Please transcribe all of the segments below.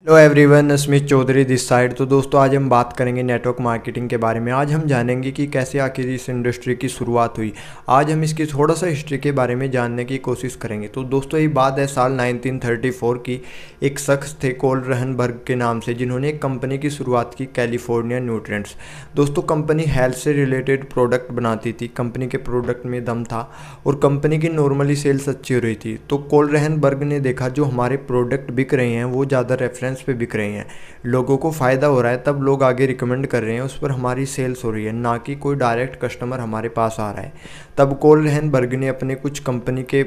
Hello everyone, Smith Chaudhary this side. तो दोस्तों आज हम बात करेंगे नेटवर्क मार्केटिंग के बारे में। आज हम जानेंगे कि कैसे आखिर इस इंडस्ट्री की शुरुआत हुई। आज हम इसकी थोड़ा सा हिस्ट्री के बारे में जानने की कोशिश करेंगे। तो दोस्तों ये बात है साल 1934 की। एक शख्स थे कोल रहनबर्ग के नाम से, जिन्होंने एक कंपनी की शुरुआत की, कैलिफोर्निया न्यूट्रिएंट्स। दोस्तों कंपनी हेल्थ से रिलेटेड प्रोडक्ट बनाती थी। कंपनी के प्रोडक्ट में दम था और कंपनी की नॉर्मली सेल्स अच्छी हो रही थी। तो कोल रहनबर्ग ने देखा जो हमारे प्रोडक्ट बिक रहे हैं वो ज़्यादा रेफरेंस पे बिक रहे हैं, लोगों को फ़ायदा हो रहा है, तब लोग आगे रिकमेंड कर रहे हैं, उस पर हमारी सेल्स हो रही है, ना कि कोई डायरेक्ट कस्टमर हमारे पास आ रहा है। तब कोल रहनबर्ग ने अपने कुछ कंपनी के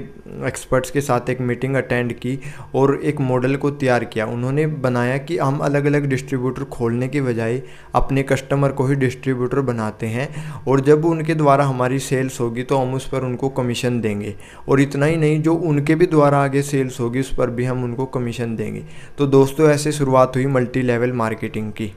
एक्सपर्ट्स के साथ एक मीटिंग अटेंड की और एक मॉडल को तैयार किया। उन्होंने बनाया कि हम अलग अलग डिस्ट्रीब्यूटर खोलने की बजाय अपने कस्टमर को ही डिस्ट्रीब्यूटर बनाते हैं और जब उनके द्वारा हमारी सेल्स होगी तो हम उस पर उनको कमीशन देंगे, और इतना ही नहीं, जो उनके भी द्वारा आगे सेल्स होगी उस पर भी हम उनको कमीशन देंगे। तो दोस्तों ऐसे शुरुआत हुई मल्टी लेवल मार्केटिंग की।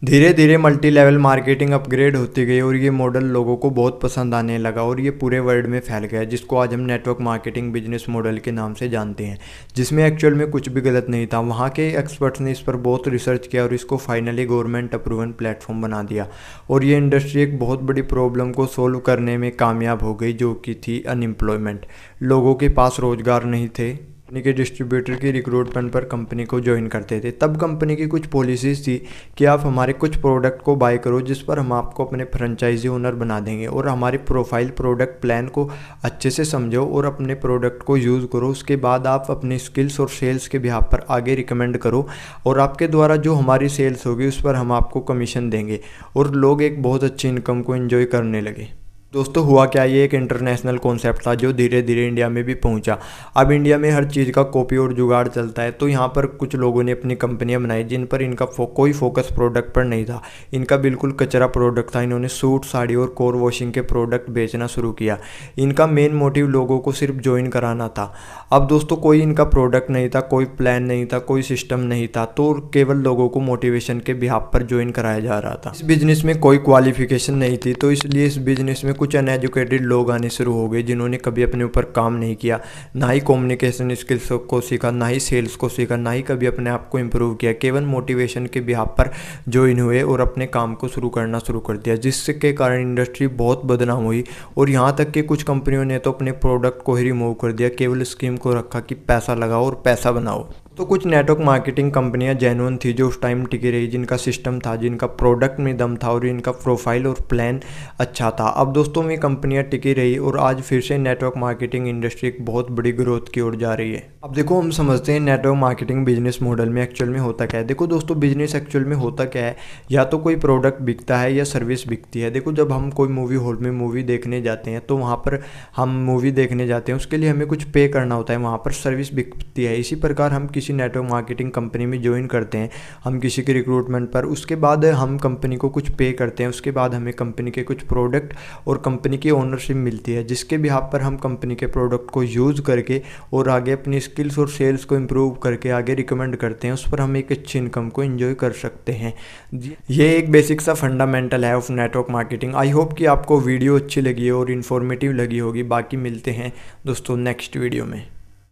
धीरे धीरे मल्टी लेवल मार्केटिंग अपग्रेड होती गई और ये मॉडल लोगों को बहुत पसंद आने लगा और ये पूरे वर्ल्ड में फैल गया, जिसको आज हम नेटवर्क मार्केटिंग बिजनेस मॉडल के नाम से जानते हैं, जिसमें एक्चुअल में कुछ भी गलत नहीं था। वहाँ के एक्सपर्ट्स ने इस पर बहुत रिसर्च किया और इसको फाइनली गवर्नमेंट अप्रूवन प्लेटफॉर्म बना दिया और ये इंडस्ट्री एक बहुत बड़ी प्रॉब्लम को सोल्व करने में कामयाब हो गई, जो कि थी अनएम्प्लॉयमेंट। लोगों के पास रोजगार नहीं थे, कंपनी के डिस्ट्रीब्यूटर की रिक्रूटमेंट पर कंपनी को ज्वाइन करते थे। तब कंपनी की कुछ पॉलिसीज़ थी कि आप हमारे कुछ प्रोडक्ट को बाय करो जिस पर हम आपको अपने फ्रेंचाइजी ओनर बना देंगे, और हमारी प्रोफाइल प्रोडक्ट प्लान को अच्छे से समझो और अपने प्रोडक्ट को यूज़ करो। उसके बाद आप अपनी स्किल्स और सेल्स के बिहाफ पर आगे रिकमेंड करो और आपके द्वारा जो हमारी सेल्स होगी उस पर हम आपको कमीशन देंगे, और लोग एक बहुत अच्छी इनकम को एंजॉय करने लगे। दोस्तों हुआ क्या, ये एक इंटरनेशनल कॉन्सेप्ट था जो धीरे धीरे इंडिया में भी पहुंचा। अब इंडिया में हर चीज़ का कॉपी और जुगाड़ चलता है, तो यहाँ पर कुछ लोगों ने अपनी कंपनियां बनाई जिन पर इनका कोई फोकस प्रोडक्ट पर नहीं था। इनका बिल्कुल कचरा प्रोडक्ट था। इन्होंने सूट, साड़ी और कोर वॉशिंग के प्रोडक्ट बेचना शुरू किया। इनका मेन मोटिव लोगों को सिर्फ ज्वाइन कराना था। अब दोस्तों कोई इनका प्रोडक्ट नहीं था, कोई प्लान नहीं था, कोई सिस्टम नहीं था, तो केवल लोगों को मोटिवेशन के बिहाफ पर ज्वाइन कराया जा रहा था। इस बिजनेस में कोई क्वालिफिकेशन नहीं थी, तो इसलिए इस बिजनेस में कुछ अनएजुकेटेड लोग आने शुरू हो गए जिन्होंने कभी अपने ऊपर काम नहीं किया, ना ही कम्युनिकेशन स्किल्स को सीखा, ना ही सेल्स को सीखा, ना ही कभी अपने आप को इम्प्रूव किया। केवल मोटिवेशन के बिहाफ पर ज्वाइन हुए और अपने काम को शुरू करना शुरू कर दिया, जिसके कारण इंडस्ट्री बहुत बदनाम हुई। और यहाँ तक कि कुछ कंपनियों ने तो अपने प्रोडक्ट को ही रिमूव कर दिया, केवल स्कीम को रखा कि पैसा लगाओ और पैसा बनाओ। तो कुछ नेटवर्क मार्केटिंग कंपनियां जेन्युइन थी जो उस टाइम टिकी रही, जिनका सिस्टम था, जिनका प्रोडक्ट में दम था और इनका प्रोफाइल और प्लान अच्छा था। अब दोस्तों में कंपनियां टिकी रही और आज फिर से नेटवर्क मार्केटिंग इंडस्ट्री एक बहुत बड़ी ग्रोथ की ओर जा रही है। अब देखो हम समझते हैं नेटवर्क मार्केटिंग बिजनेस मॉडल में एक्चुअल में होता क्या है। देखो दोस्तों बिजनेस एक्चुअल में होता क्या है, या तो कोई प्रोडक्ट बिकता है या सर्विस बिकती है। देखो जब हम कोई मूवी हॉल में मूवी देखने जाते हैं तो वहाँ पर हम मूवी देखने जाते हैं, उसके लिए हमें कुछ पे करना होता है, वहाँ पर सर्विस बिकती है। इसी प्रकार हम किसी नेटवर्क मार्केटिंग कंपनी में ज्वाइन करते हैं, हम किसी के रिक्रूटमेंट पर, उसके बाद हम कंपनी को कुछ पे करते हैं, उसके बाद हमें कंपनी के कुछ प्रोडक्ट और कंपनी की ओनरशिप मिलती है, जिसके बिहाफ पर हम कंपनी के प्रोडक्ट को यूज़ करके और आगे अपनी स्किल्स और सेल्स को इम्प्रूव करके आगे रिकमेंड करते हैं, उस पर हम एक अच्छी इनकम को एंजॉय कर सकते हैं। ये एक बेसिक सा फंडामेंटल है of network marketing. I hope कि आपको वीडियो अच्छी लगी हो और इन्फॉर्मेटिव लगी होगी। बाकी मिलते हैं दोस्तों नेक्स्ट वीडियो में।